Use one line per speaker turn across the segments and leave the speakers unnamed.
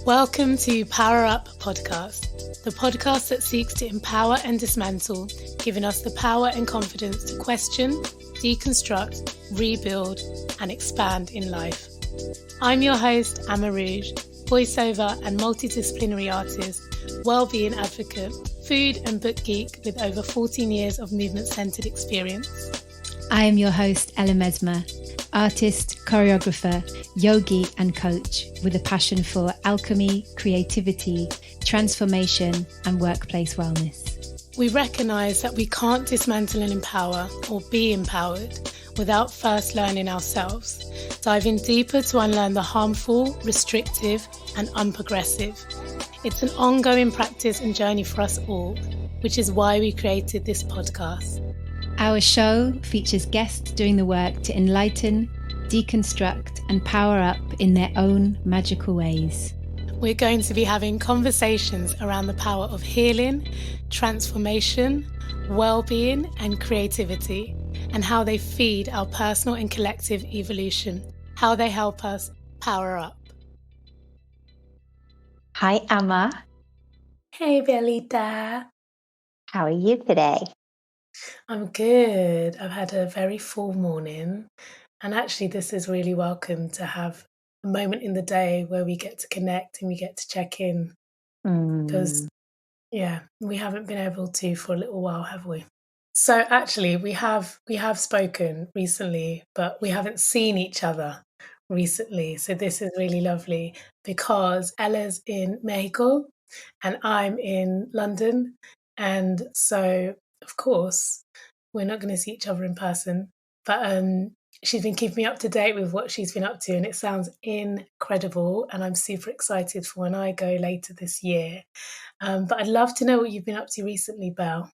Welcome to Power Up Podcast, the podcast that seeks to empower and dismantle, giving us the power and confidence to question, deconstruct, rebuild, and expand in life. I'm your host, Amma Rouge, voiceover and multidisciplinary artist, well-being advocate, food and book geek with over 14 years of movement-centered experience.
I am your host, Ella Mesmer, artist, choreographer, yogi and coach with a passion for alchemy, creativity, transformation and workplace wellness.
We recognise that we can't dismantle and empower or be empowered without first learning ourselves, diving deeper to unlearn the harmful, restrictive and unprogressive. It's an ongoing practice and journey for us all, which is why we created this podcast.
Our show features guests doing the work to enlighten, deconstruct and power up in their own magical ways.
We're going to be having conversations around the power of healing, transformation, well-being and creativity, and how they feed our personal and collective evolution, how they help us power up.
Hi, Amma.
Hey, Belita.
How are you today?
I'm good. I've had a very full morning, and actually this is really welcome to have a moment in the day where we get to connect and we get to check in because we haven't been able to for a little while, have we? So actually we have spoken recently, but we haven't seen each other recently. So this is really lovely because Ella's in Mexico and I'm in London, and so of course, we're not going to see each other in person, but she's been keeping me up to date with what she's been up to, and it sounds incredible, and I'm super excited for when I go later this year. But I'd love to know what you've been up to recently, Belle.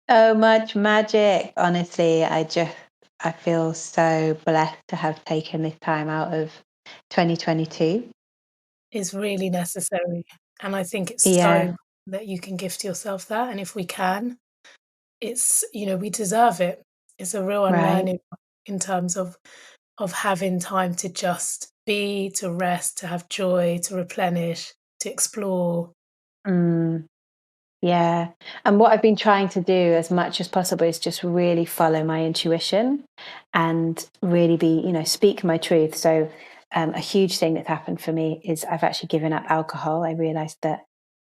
So much magic. Honestly, I feel so blessed to have taken this time out of 2022.
It's really necessary, and I think it's so that you can gift yourself that, and if we can, it's, we deserve it. It's a real unlearning in terms of having time to just be, to rest, to have joy, to replenish, to explore.
Yeah. And what I've been trying to do as much as possible is just really follow my intuition and really be, speak my truth. So a huge thing that's happened for me is I've actually given up alcohol. I realized that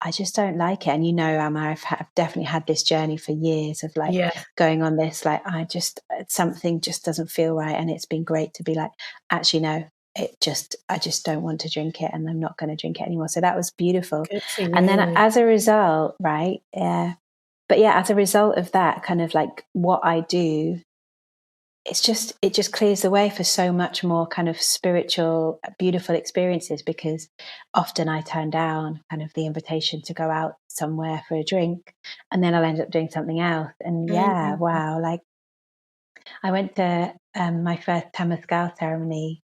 I just don't like it. And Amma, I've definitely had this journey for years of going on this, something just doesn't feel right. And it's been great to be like, actually, no, I just don't want to drink it and I'm not going to drink it anymore. So that was beautiful.
Good for you.
And then as a result, as a result of that, kind of like what I do, it just clears the way for so much more kind of spiritual, beautiful experiences, because often I turn down kind of the invitation to go out somewhere for a drink and then I'll end up doing something else. And like I went to my first Temazcal ceremony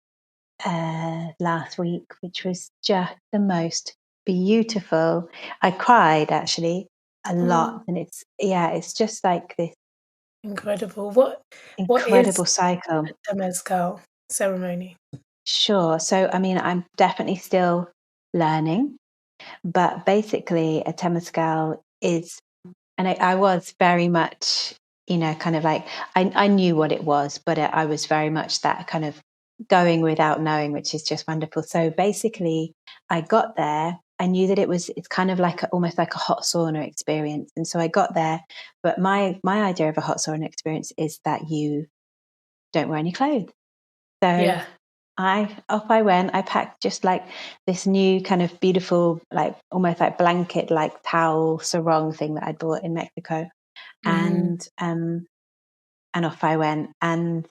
last week, which was just the most beautiful. I cried actually a lot, and it's just like this
incredible. What is
cycle.
The Temazcal ceremony?
Sure. So I mean, I'm definitely still learning, but basically a Temazcal is, and I was very much, kind of like I knew what it was, but I was very much that kind of going without knowing, which is just wonderful. So basically I got there, I knew that it's kind of like almost like a hot sauna experience. And so I got there, but my idea of a hot sauna experience is that you don't wear any clothes. So off I went. I packed just like this new kind of beautiful, like almost like blanket, like towel sarong thing that I'd bought in Mexico. And off I went. And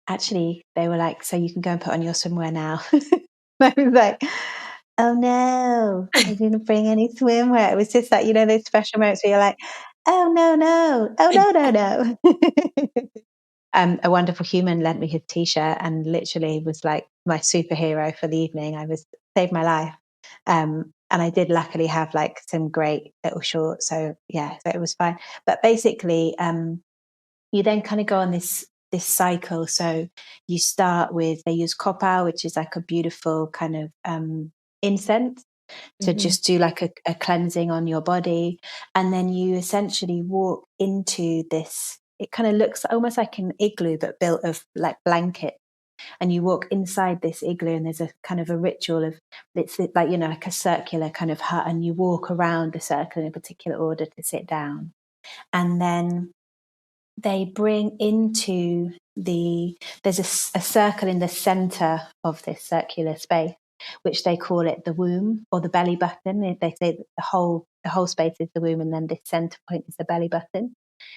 actually they were like, so you can go and put on your swimwear now. I was like, oh no, I didn't bring any swimwear. It was just like, those special moments where you're like, oh no. A wonderful human lent me his t-shirt and literally was like my superhero for the evening. Saved my life. And I did luckily have like some great little shorts. So it was fine. But basically, you then kind of go on this this cycle. So you start with, they use kopal, which is like a beautiful kind of incense to just do like a cleansing on your body. And then you essentially walk into this, it kind of looks almost like an igloo, but built of like blanket. And you walk inside this igloo, and there's a kind of a ritual of, it's like, like a circular kind of hut, and you walk around the circle in a particular order to sit down. And then they bring into there's a circle in the center of this circular space, which they call it the womb or the belly button. They say that the whole space is the womb, and then this center point is the belly button,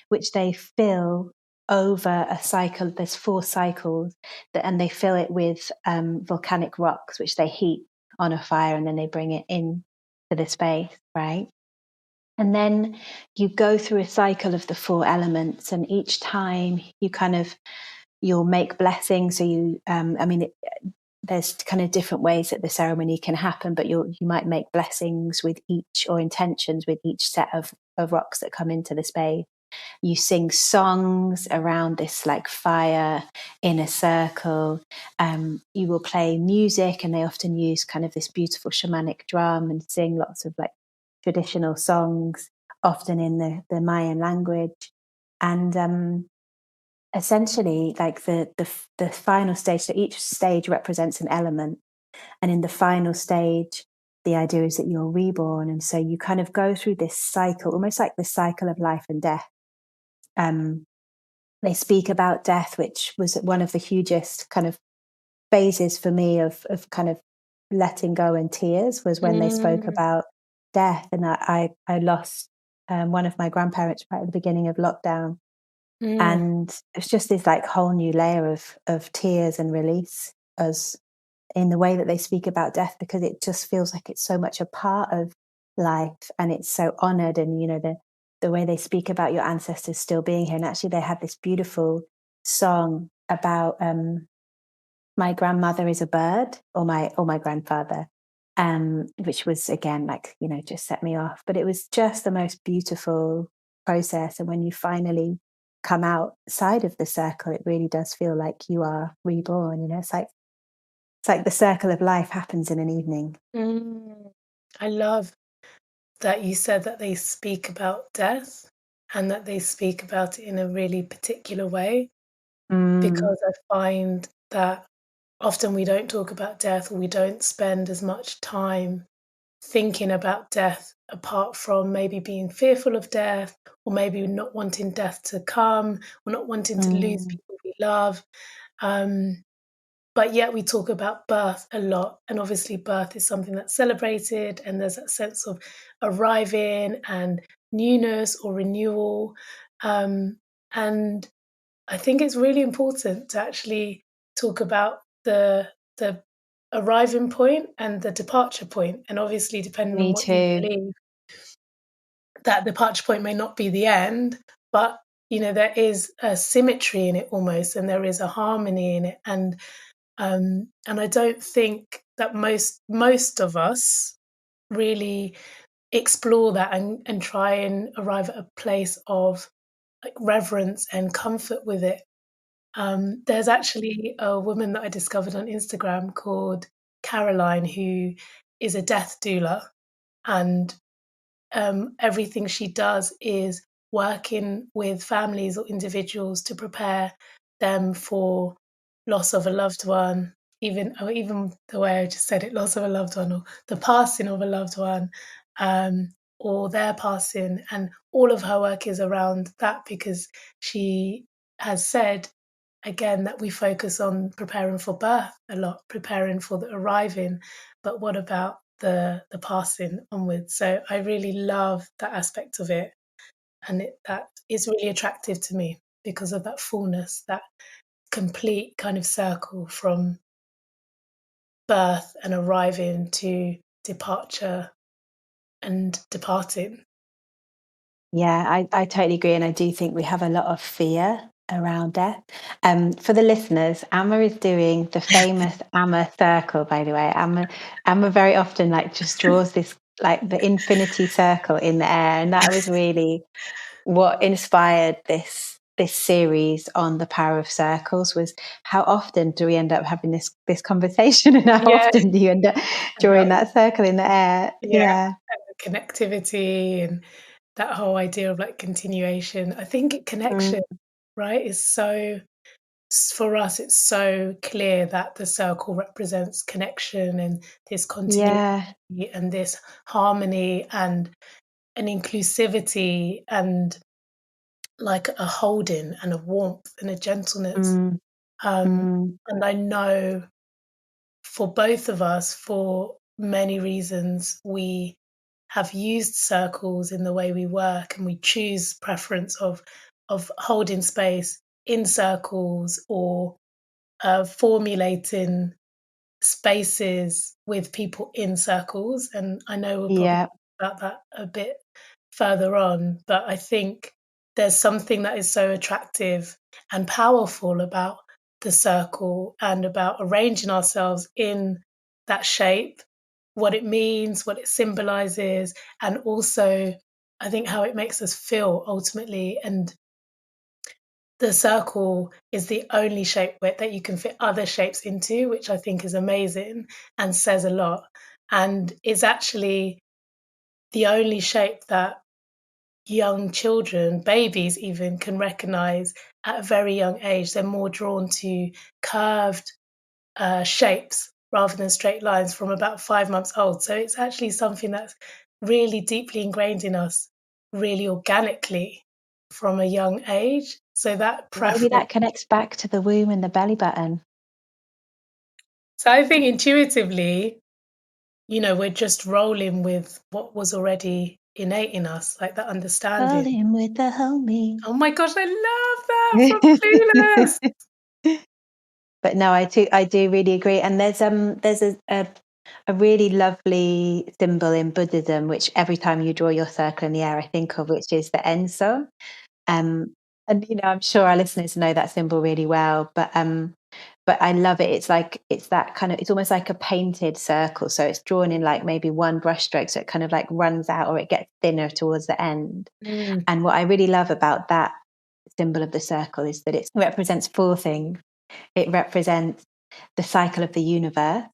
which they fill over a cycle. There's 4 cycles, and they fill it with volcanic rocks, which they heat on a fire, and then they bring it in to the space, right? And then you go through a cycle of the 4 elements, and each time you'll make blessings. So there's kind of different ways that the ceremony can happen, but you might make blessings with each, or intentions with each set of rocks that come into the space. You sing songs around this like fire in a circle. You will play music, and they often use kind of this beautiful shamanic drum and sing lots of like traditional songs, often in the Mayan language. And essentially, like the final stage, so each stage represents an element, and in the final stage, the idea is that you're reborn. And so you kind of go through this cycle, almost like the cycle of life and death. They speak about death, which was one of the hugest kind of phases for me of kind of letting go and tears, was when they spoke about death. And I lost one of my grandparents right at the beginning of lockdown. And it's just this like whole new layer of tears and release as in the way that they speak about death, because it just feels like it's so much a part of life, and it's so honored. And the way they speak about your ancestors still being here. And actually they had this beautiful song about my grandmother is a bird, or my grandfather, which was again like just set me off. But it was just the most beautiful process, and when you finally come outside of the circle, it really does feel like you are reborn. It's like the circle of life happens in an evening.
I love that you said that they speak about death, and that they speak about it in a really particular way, because I find that often we don't talk about death, or we don't spend as much time thinking about death, apart from maybe being fearful of death, or maybe not wanting death to come, or not wanting to lose people we love. But yet we talk about birth a lot, and obviously birth is something that's celebrated, and there's that sense of arriving and newness or renewal. And I think it's really important to actually talk about the arriving point and the departure point. And obviously, depending on
Me
what you
too.
believe, that departure point may not be the end, but there is a symmetry in it almost, and there is a harmony in it. And I don't think that most of us really explore that and try and arrive at a place of like reverence and comfort with it. There's actually a woman that I discovered on Instagram called Caroline, who is a death doula, and everything she does is working with families or individuals to prepare them for loss of a loved one, even the way I just said it, loss of a loved one, or the passing of a loved one, or their passing. And all of her work is around that, because she has said again that we focus on preparing for birth a lot, preparing for the arriving, but what about the passing onwards? So I really love that aspect of it, and that is really attractive to me because of that fullness, that complete kind of circle from birth and arriving to departure and departing.
Yeah, I totally agree. And I do think we have a lot of fear around death. For the listeners, Amma is doing the famous Amma circle, by the way. Amma very often like just draws this like the infinity circle in the air. And that was really what inspired this this series on the power of circles was how often do we end up having this conversation, and how
Yeah.
often do you end up drawing that circle in the air?
Yeah,
Yeah.
and the connectivity and that whole idea of like continuation. I think connection,
Mm,
right, is so for us, it's so clear that the circle represents connection and this continuity
yeah.
and this harmony and an inclusivity and like a holding and a warmth and a gentleness.
Mm,
Um,
mm,
and I know for both of us, for many reasons, we have used circles in the way we work, and we choose preference of holding space in circles or formulating spaces with people in circles. And I know we'll probably
yeah.
talk about that a bit further on, but I think there's something that is so attractive and powerful about the circle and about arranging ourselves in that shape, what it means, what it symbolizes, and also I think how it makes us feel ultimately. And the circle is the only shape that you can fit other shapes into, which I think is amazing and says a lot. And it's actually the only shape that young children, babies even, can recognize at a very young age. They're more drawn to curved shapes rather than straight lines from about 5 months old. So it's actually something that's really deeply ingrained in us, really organically from a young age. So that
Maybe
preference.
that connects back to the womb and the belly button.
So I think intuitively, we're just rolling with what was already innate in us, like that understanding.
Rolling with the homie.
Oh my gosh, I love that from Clueless.
But no, I do really agree. And there's a really lovely symbol in Buddhism, which every time you draw your circle in the air, I think of, which is the Enso. Um, and I'm sure our listeners know that symbol really well, but I love it. It's like it's that kind of it's almost like a painted circle. So it's drawn in like maybe one brush stroke, so it kind of like runs out or it gets thinner towards the end.
Mm,
And what I really love about that symbol of the circle is that it represents four things. It represents the cycle of the universe.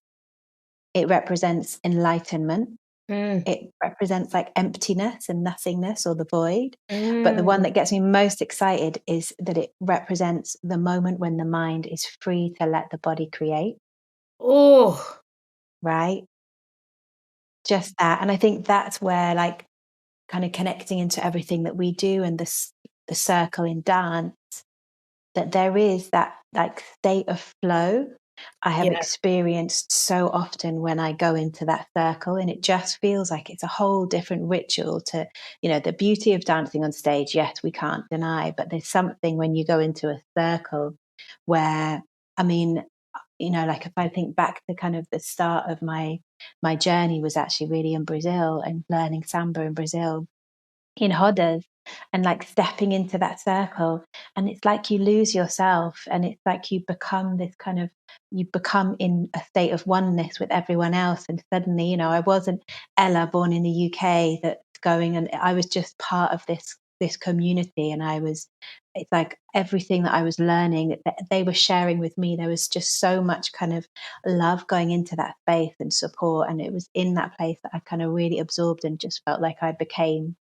It represents enlightenment.
mm,
It represents like emptiness and nothingness or the void. But the one
mm.
that gets me most excited is that it represents the moment when the mind is free to let the body create,
Oh,
right? Just that. And I think that's where, like, kind of connecting into everything that we do and the circle in dance, that there is that like state of flow I have
yeah.
experienced so often when I go into that circle, and it just feels like it's a whole different ritual to, the beauty of dancing on stage. Yes, we can't deny, but there's something when you go into a circle where, I mean, like if I think back to kind of the start of my journey was actually really in Brazil and learning samba in Brazil in Rodas, and like stepping into that circle, and it's like you lose yourself, and it's like you become in a state of oneness with everyone else. And suddenly, I wasn't Ella born in the UK that's going, and I was just part of this community, and it's like everything that I was learning that they were sharing with me, there was just so much kind of love going into that space and support, and it was in that place that I kind of really absorbed and just felt like I became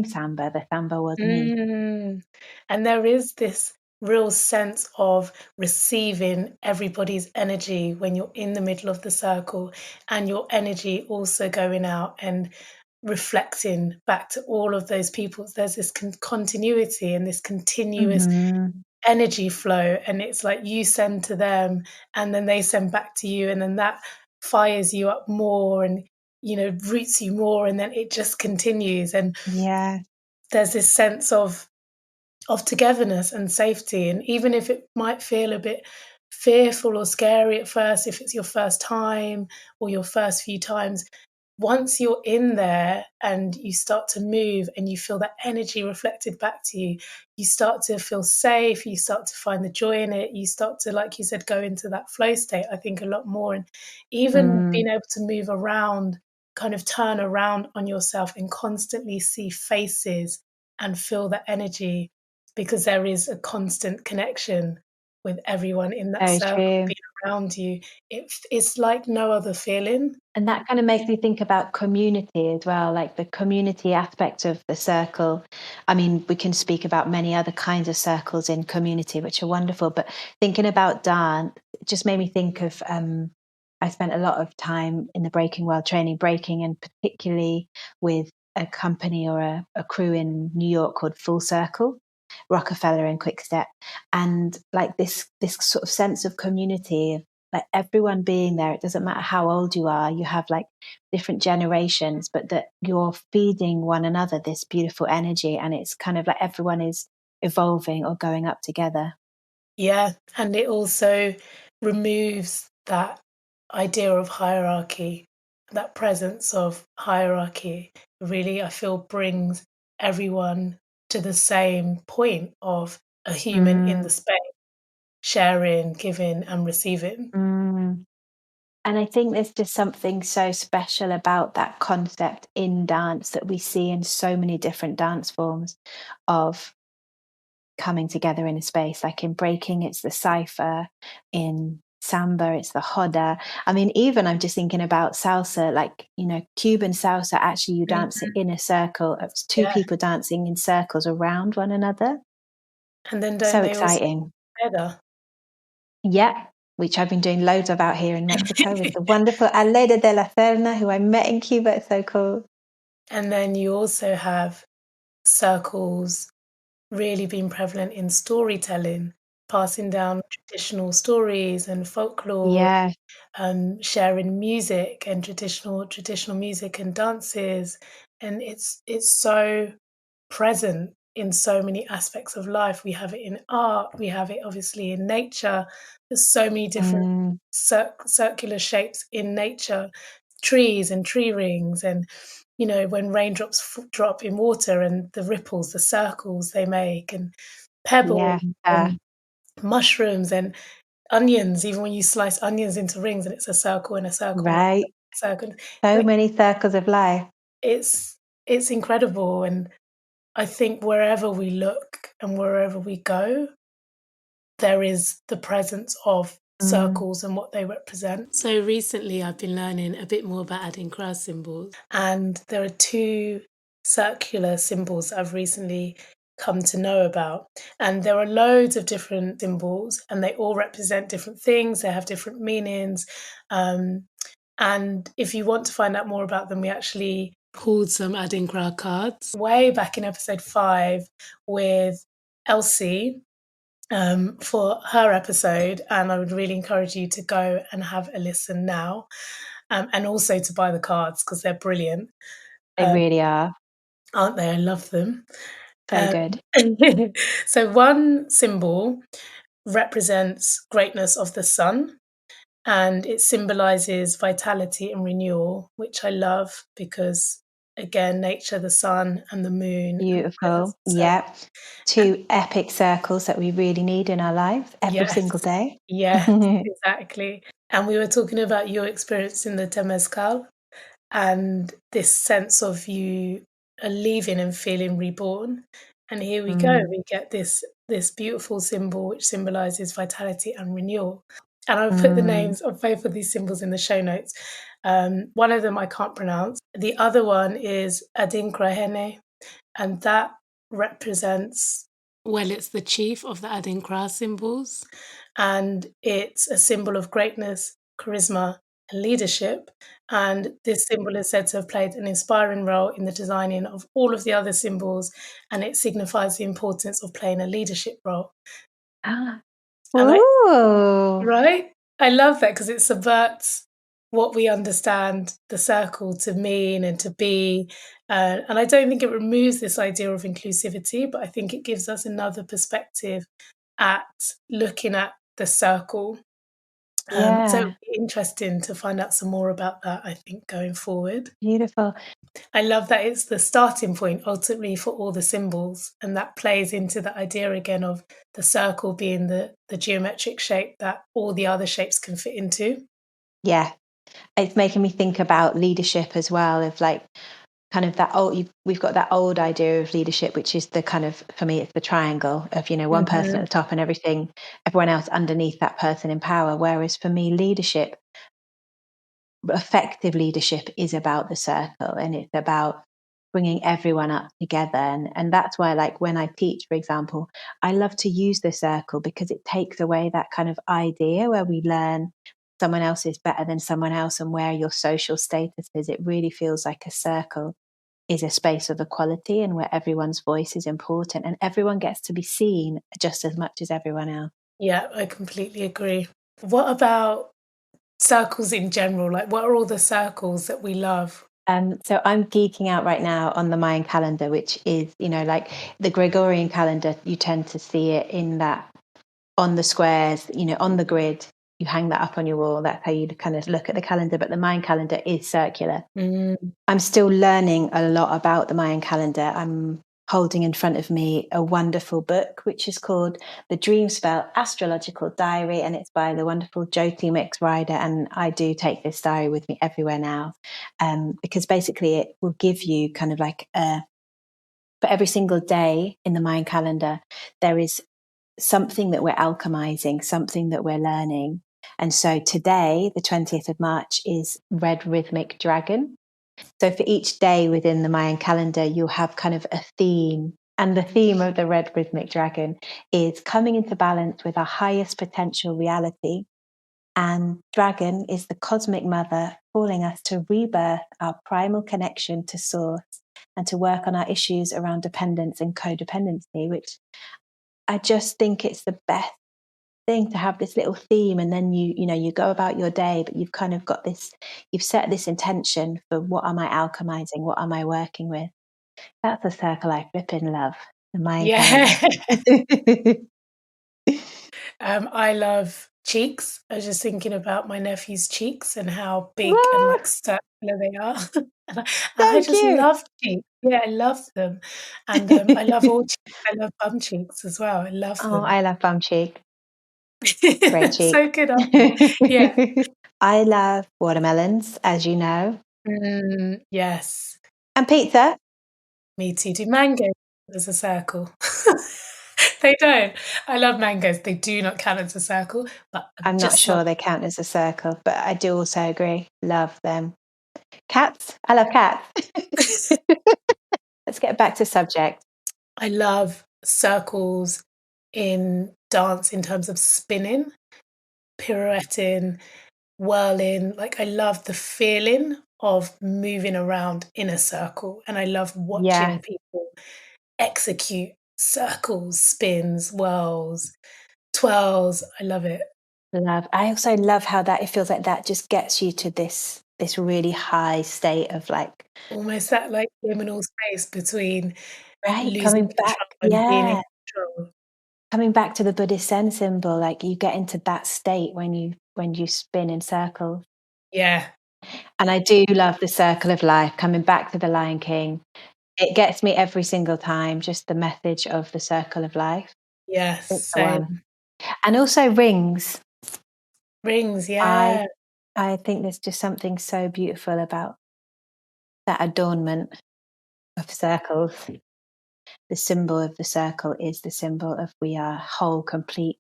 Samba. The Samba was me.
Mm. And there is this real sense of receiving everybody's energy when you're in the middle of the circle, and your energy also going out and reflecting back to all of those people. There's this continuity and this continuous
Mhm.
energy flow, and it's like you send to them and then they send back to you, and then that fires you up more and roots you more, and then it just continues. And
Yeah.
there's this sense of togetherness and safety. And even if it might feel a bit fearful or scary at first, if it's your first time or your first few times, once you're in there and you start to move and you feel that energy reflected back to you, you start to feel safe, you start to find the joy in it, you start to, like you said, go into that flow state, I think, a lot more. And even
Mm.
being able to move around, kind of turn around on yourself and constantly see faces and feel that energy. because there is a constant connection with everyone in that
Very
circle
true.
being around you. It's like no other feeling.
And that kind of makes me think about community as well, like the community aspect of the circle. I mean, we can speak about many other kinds of circles in community, which are wonderful. But thinking about dance, it just made me think of I spent a lot of time in the breaking world training breaking, and particularly with a company or a crew in New York called Full Circle, Rockefeller and Quickstep. And like this sort of sense of community, like everyone being there. It doesn't matter how old you are, you have like different generations, but that you're feeding one another this beautiful energy, and it's kind of like everyone is evolving or going up together.
Yeah, and it also removes that idea of hierarchy, that presence of hierarchy. Really, I feel brings everyone to the same point of a human in the
Mm,
space, sharing, giving, and receiving.
mm. And I think there's just something so special about that concept in dance that we see in so many different dance forms of coming together in a space. Like in breaking, it's the cipher; in samba, it's the hoda. I mean, even I'm just thinking about salsa, like, Cuban salsa, actually you dance it
Mhm.
in a circle of two
Yeah,
people dancing in circles around one another.
and then don't
So
they also
exciting.
together?
Yeah, which I've been doing loads of out here in Mexico with the wonderful Aleida de la Serna, who I met in Cuba. It's so cool.
And then you also have circles really been prevalent in storytelling, passing down traditional stories and folklore,
Yeah.
sharing music and traditional music and dances, and it's so present in so many aspects of life. We have it in art, we have it obviously in nature. There's so many different
Mm,
circular shapes in nature, trees and tree rings, and when raindrops drop in water and the ripples, the circles they make, and pebbles
yeah.
and mushrooms and onions, even when you slice onions into rings and it's a circle and a circle and a
Right.
circle.
So
Like,
many circles of life.
it's it's incredible, and I think wherever we look and wherever we go, there is the presence of
Mm,
circles and what they represent. So recently I've been learning a bit more about Adinkra symbols, and there are two circular symbols that I've recently come to know about. And there are loads of different symbols, and they all represent different things, they have different meanings. Um, and if you want to find out more about them, we actually pulled some Adinkra cards way back in episode 5 with Elsie, for her episode, and I would really encourage you to go and have a listen now, and also to buy the cards because they're brilliant,
they
um,
really are.
aren't they? I love them.
So
Um,
good.
so one symbol represents greatness of the sun, and it symbolizes vitality and renewal, which I love because, again, nature, the sun, and the moon, and the presence
Beautiful.
of sun.
Yeah.
And
Two epic circles that we really need in our lives every
yes,
single day.
yes, exactly. And we were talking about your experience in the Temescal and this sense of you are leaving and feeling reborn. And here we go,
Mm,
we get this beautiful symbol which symbolizes vitality and renewal. And I've put the
mm.
names of both of these symbols in the show notes. One of them I can't pronounce. The other one is Adinkrahene, and that represents, well, it's the chief of the Adinkra symbols, and it's a symbol of greatness, charisma, and leadership. And this symbol is said to have played an inspiring role in the designing of all of the other symbols, and it signifies the importance of playing a leadership role.
Ah.
And I,
Ooh.
right? I love that because it subverts what we understand the circle to mean and to be. And I don't think it removes this idea of inclusivity, but I think it gives us another perspective at looking at the circle. So it'd
Yeah.
be interesting to find out some more about that, I think, going forward.
Beautiful.
I love that it's the starting point ultimately for all the symbols, and that plays into the idea again of the circle being the geometric shape that all the other shapes can fit into.
Yeah. It's making me think about leadership as well, of like kind of that old, we've got that old idea of leadership, which is the kind of, for me, it's the triangle of, one person at the top and everyone else underneath that person in power. Whereas for me, leadership, effective leadership is about the circle, and it's about bringing everyone up together. And that's why, like, when I teach, for example, I love to use the circle, because it takes away that kind of idea where we learn someone else is better than someone else and where your social status is. It really feels like a circle is a space of equality, and where everyone's voice is important and everyone gets to be seen just as much as everyone else.
Yeah, I completely agree. What about circles in general? Like, what are all the circles that we love?
So I'm geeking out right now on the Mayan calendar, which is, like the Gregorian calendar, you tend to see it in that, on the squares, on the grid. You hang that up on your wall. That's how you kind of look at the calendar. But the Mayan calendar is circular. I'm still learning a lot about the Mayan calendar. I'm holding in front of me a wonderful book, which is called The Dream Spell Astrological Diary, and it's by the wonderful Jyoti Mix Rider. And I do take this diary with me everywhere now, because basically it will give you kind of like for every single day in the Mayan calendar, there is something that we're alchemizing, something that we're learning. And so today, the 20th of March, is Red Rhythmic Dragon. So for each day within the Mayan calendar, you'll have kind of a theme. And the theme of the Red Rhythmic Dragon is coming into balance with our highest potential reality. And dragon is the cosmic mother calling us to rebirth our primal connection to source and to work on our issues around dependence and codependency, which I just think it's the best thing to have this little theme. And then you go about your day, but you've kind of got this, you've set this intention for, what am I alchemizing? What am I working with? That's a circle I flipping love.
I love cheeks. I was just thinking about my nephew's cheeks and how big and like circular they are. I just
cute.
love cheeks. Yeah, I love them. And I love all cheeks. I love bum cheeks as well. I love them.
I love bum cheek. Great cheek.
So good. Yeah.
I love watermelons, as you know.
Yes.
And pizza.
Me too. Do mangoes as a circle? They don't. I love mangoes. They do not count as a circle, but
I'm not sure they count as a circle, but I do also agree. Love them. Cats. I love cats. Let's get back to subject.
I love circles in dance in terms of spinning, pirouetting, whirling. Like, I love the feeling of moving around in a circle, and I love watching people execute circles, spins, whirls, twirls. I love it.
I also love how that, it feels like that just gets you to this really high state of like
almost that like liminal space between
coming back,
and being in control.
Coming back to the Buddhist Zen symbol, like you get into that state when you spin in circles.
Yeah.
And I do love the circle of life, coming back to the Lion King. It gets me every single time, just the message of the circle of life.
Yes, same.
And also rings.
Rings, yeah.
I think there's just something so beautiful about that adornment of circles. The symbol of the circle is the symbol of we are whole, complete,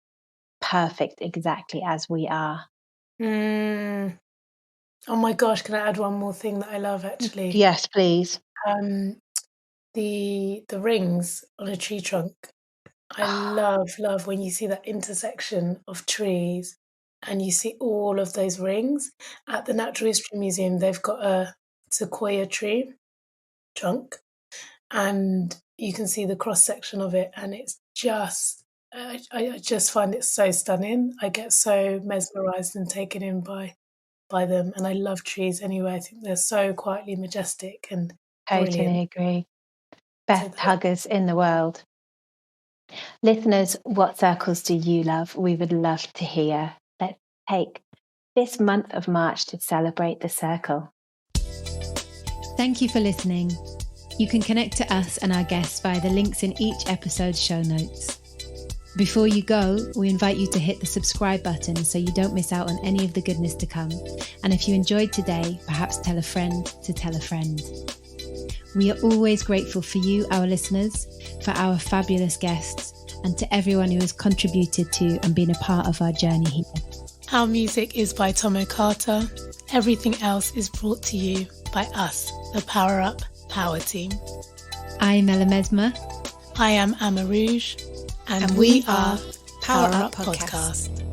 perfect, exactly as we are.
Oh my gosh, can I add one more thing that I love, actually?
Yes, please.
The rings on a tree trunk. I love when you see that intersection of trees and you see all of those rings. At the Natural History Museum, they've got a sequoia tree trunk, and you can see the cross section of it, and it's just I just find it so stunning. I get so mesmerized and taken in by them, and I love trees anyway. I think they're so quietly majestic and
Totally agree. Best huggers in the world. Listeners, what circles do you love? We would love to hear. Let's take this month of March to celebrate the circle.
Thank you for listening. You can connect to us and our guests via the links in each episode's show notes. Before you go, we invite you to hit the subscribe button so you don't miss out on any of the goodness to come. And if you enjoyed today, perhaps tell a friend to tell a friend. We are always grateful for you, our listeners, for our fabulous guests, and to everyone who has contributed to and been a part of our journey here.
Our music is by Tomo Carter. Everything else is brought to you by us, the Power Up Power Team.
I'm Ella Mesmer.
I am Amma Rouge. And we are Power Up Podcast.